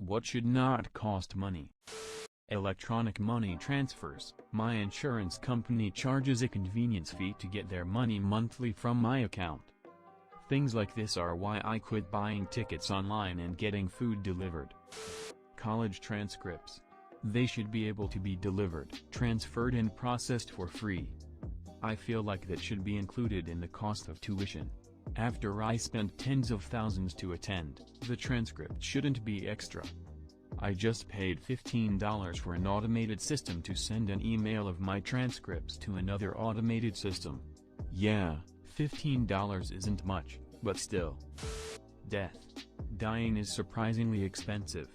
What should not cost money? Electronic money transfers. My insurance company charges a convenience fee to get their money monthly from my account. Things like this are why I quit buying tickets online and getting food delivered. College transcripts. They should be able to be delivered, transferred and processed for free. I feel like that should be included in the cost of tuition. After I spent tens of thousands to attend, the transcript shouldn't be extra. I just paid $15 for an automated system to send an email of my transcripts to another automated system. Yeah, $15 isn't much, but still. Death. Dying is surprisingly expensive.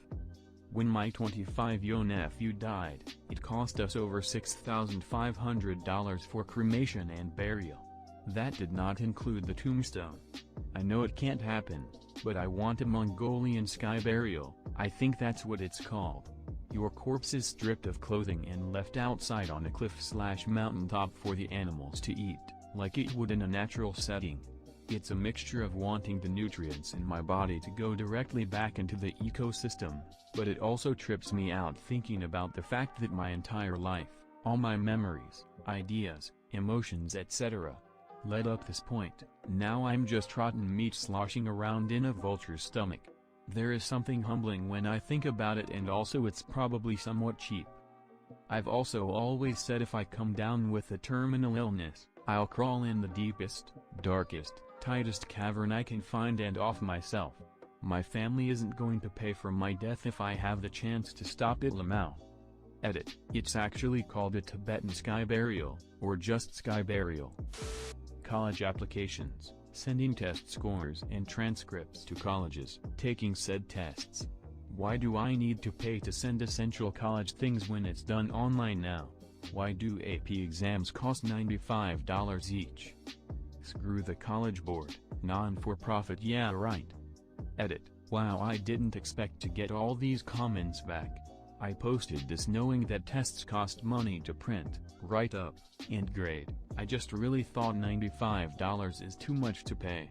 When my 25-year-old nephew died, it cost us over $6,500 for cremation and burial. That did not include the tombstone. I know it can't happen, but I want a Mongolian sky burial. I think that's what it's called. Your corpse is stripped of clothing and left outside on a cliff/mountaintop for the animals to eat, like it would in a natural setting. It's a mixture of wanting the nutrients in my body to go directly back into the ecosystem, but it also trips me out thinking about the fact that my entire life, all my memories, ideas, emotions etc., led up this point. Now I'm just rotten meat sloshing around in a vulture's stomach. There is something humbling when I think about it, and also it's probably somewhat cheap. I've also always said if I come down with a terminal illness, I'll crawl in the deepest, darkest, tightest cavern I can find and off myself. My family isn't going to pay for my death if I have the chance to stop it. Lamau. Edit. It's actually called a Tibetan sky burial, or just sky burial. College applications. Sending test scores and transcripts to colleges. Taking said tests. Why do I need to pay to send essential college things when it's done online now? Why do AP exams cost $95 each? Screw the College Board, non-for-profit. Yeah right. Edit. Wow, I didn't expect to get all these comments back. I posted this knowing that tests cost money to print, write up, and grade. I just really thought $95 is too much to pay.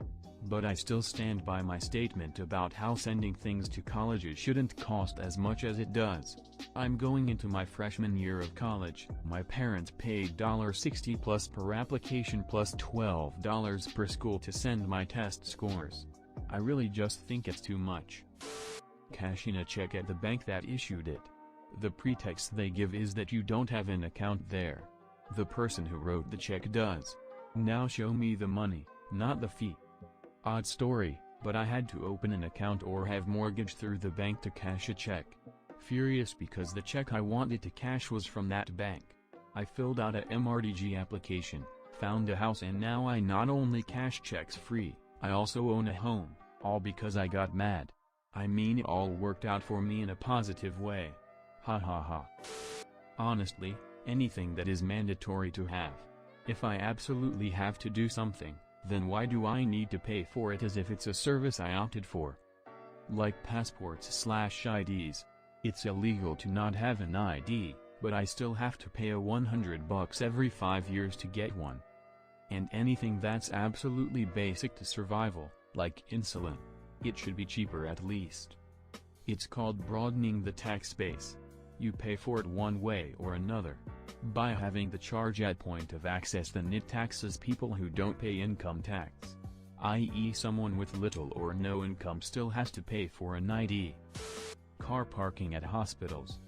But I still stand by my statement about how sending things to colleges shouldn't cost as much as it does. I'm going into my freshman year of college. My parents paid $60 plus per application plus $12 per school to send my test scores. I really just think it's too much. Cashing a check at the bank that issued it. The pretext they give is that you don't have an account there. The person who wrote the check does. Now show me the money, not the fee. Odd story, but I had to open an account or have mortgage through the bank to cash a check. Furious because the check I wanted to cash was from that bank. I filled out a MRDG application, found a house, and now I not only cash checks free, I also own a home, all because I got mad. I mean, it all worked out for me in a positive way. Ha ha ha. Honestly, anything that is mandatory to have. If I absolutely have to do something, then why do I need to pay for it as if it's a service I opted for? Like passports/IDs. It's illegal to not have an ID, but I still have to pay $100 every 5 years to get one. And anything that's absolutely basic to survival, like insulin, it should be cheaper at least. It's called broadening the tax base. You pay for it one way or another. By having the charge at point of access, then it taxes people who don't pay income tax. I.e., someone with little or no income still has to pay for an ID. Car parking at hospitals.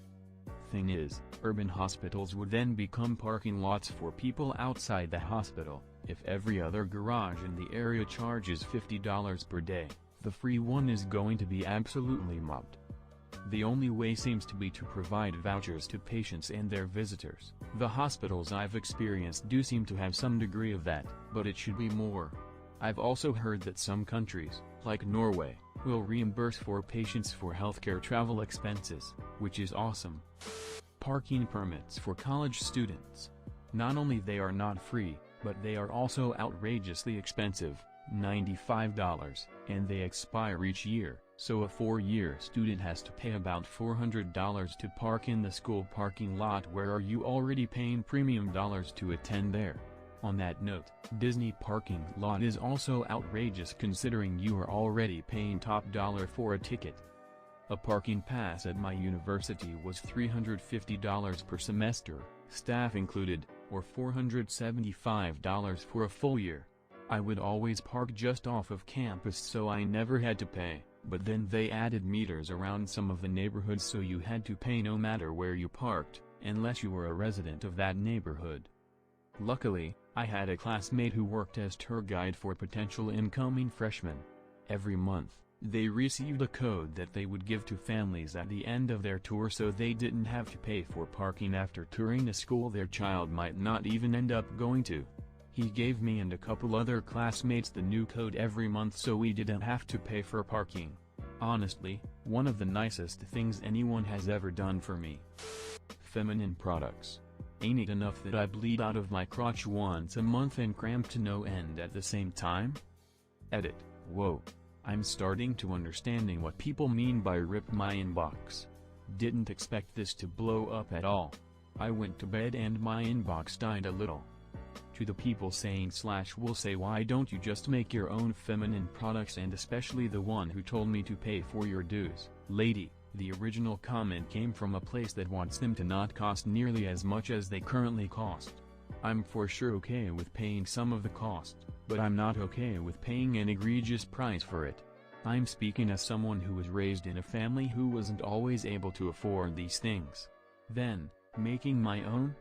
Thing is, urban hospitals would then become parking lots for people outside the hospital. If every other garage in the area charges $50 per day, the free one is going to be absolutely mobbed. The only way seems to be to provide vouchers to patients and their visitors. The hospitals I've experienced do seem to have some degree of that, but it should be more. I've also heard that some countries, like Norway, will reimburse for patients for healthcare travel expenses, which is awesome. Parking permits for college students. Not only they are not free, but they are also outrageously expensive, $95, and they expire each year. So a 4-year student has to pay about $400 to park in the school parking lot. Where are you already paying premium dollars to attend there? On that note, Disney parking lot is also outrageous considering you are already paying top dollar for a ticket. A parking pass at my university was $350 per semester, staff included, or $475 for a full year. I would always park just off of campus so I never had to pay, but then they added meters around some of the neighborhoods so you had to pay no matter where you parked, unless you were a resident of that neighborhood. Luckily, I had a classmate who worked as tour guide for potential incoming freshmen. Every month, they received a code that they would give to families at the end of their tour so they didn't have to pay for parking after touring a school their child might not even end up going to. He gave me and a couple other classmates the new code every month so we didn't have to pay for parking. Honestly, one of the nicest things anyone has ever done for me. Feminine products. Ain't it enough that I bleed out of my crotch once a month and cramp to no end at the same time? Edit. Whoa. I'm starting to understanding what people mean by rip my inbox. Didn't expect this to blow up at all. I went to bed and my inbox died a little. To the people saying / will say why don't you just make your own feminine products, and especially the one who told me to pay for your dues, lady, the original comment came from a place that wants them to not cost nearly as much as they currently cost. I'm for sure okay with paying some of the cost, but I'm not okay with paying an egregious price for it. I'm speaking as someone who was raised in a family who wasn't always able to afford these things. Then, making my own?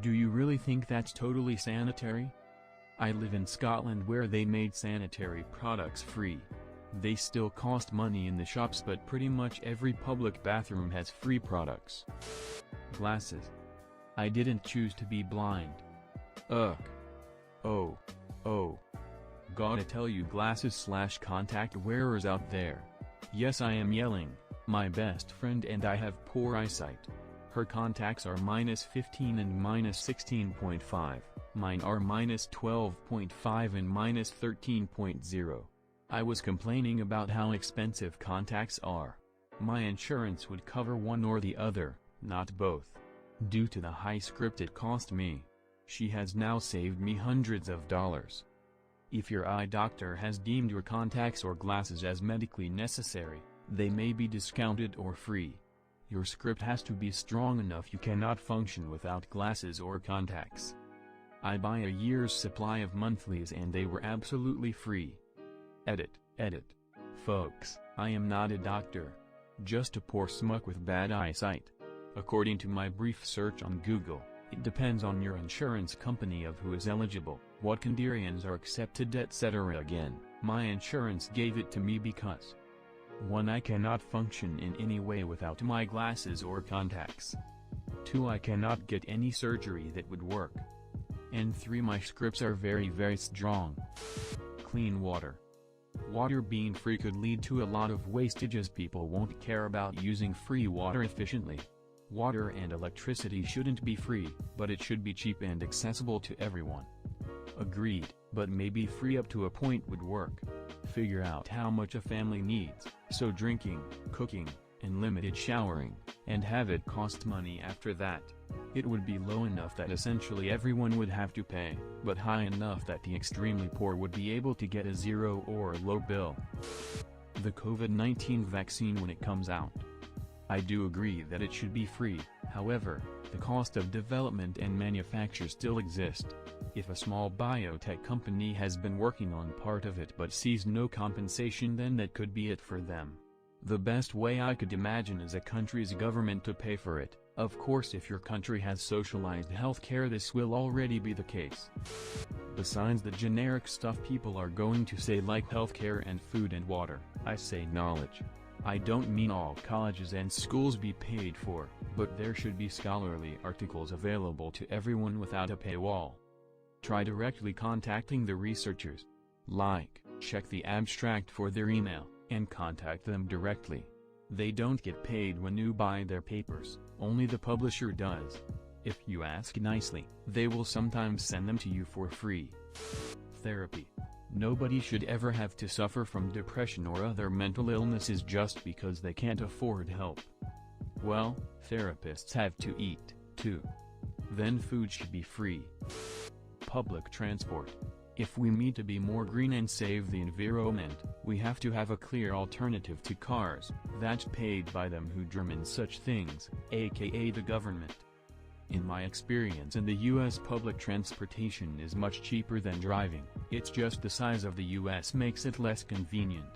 Do you really think that's totally sanitary? I live in Scotland where they made sanitary products free. They still cost money in the shops, but pretty much every public bathroom has free products. Glasses. I didn't choose to be blind. Ugh. Oh. Gotta tell you glasses / contact wearers out there. Yes, I am yelling. My best friend and I have poor eyesight. Her contacts are -15 and -16.5, mine are -12.5 and -13.0. I was complaining about how expensive contacts are. My insurance would cover one or the other, not both. Due to the high script it cost me. She has now saved me hundreds of dollars. If your eye doctor has deemed your contacts or glasses as medically necessary, they may be discounted or free. Your script has to be strong enough you cannot function without glasses or contacts. I buy a year's supply of monthlies and they were absolutely free. Edit. Folks, I am not a doctor. Just a poor schmuck with bad eyesight. According to my brief search on Google, it depends on your insurance company of who is eligible, what conditions are accepted, etc. Again, my insurance gave it to me because 1. I cannot function in any way without my glasses or contacts. 2. I cannot get any surgery that would work. And 3. My scripts are very strong. Clean water. Water being free could lead to a lot of wastage as people won't care about using free water efficiently. Water and electricity shouldn't be free, but it should be cheap and accessible to everyone. Agreed, but maybe free up to a point would work. Figure out how much a family needs, so drinking, cooking, and limited showering, and have it cost money after that. It would be low enough that essentially everyone would have to pay, but high enough that the extremely poor would be able to get a zero or low bill. The COVID-19 vaccine when it comes out. I do agree that it should be free, however, the cost of development and manufacture still exist. If a small biotech company has been working on part of it but sees no compensation, then that could be it for them. The best way I could imagine is a country's government to pay for it. Of course, if your country has socialized healthcare, this will already be the case. Besides the generic stuff people are going to say like healthcare and food and water, I say knowledge. I don't mean all colleges and schools be paid for, but there should be scholarly articles available to everyone without a paywall. Try directly contacting the researchers. Check the abstract for their email, and contact them directly. They don't get paid when you buy their papers, only the publisher does. If you ask nicely, they will sometimes send them to you for free. Therapy. Nobody should ever have to suffer from depression or other mental illnesses just because they can't afford help. Well, therapists have to eat, too. Then food should be free. Public transport. If we need to be more green and save the environment, we have to have a clear alternative to cars, that's paid by them who determine such things, aka the government. In my experience in the US, public transportation is much cheaper than driving, it's just the size of the US makes it less convenient.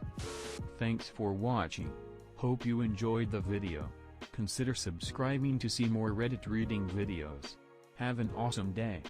Thanks for watching. Hope you enjoyed the video. Consider subscribing to see more Reddit reading videos. Have an awesome day.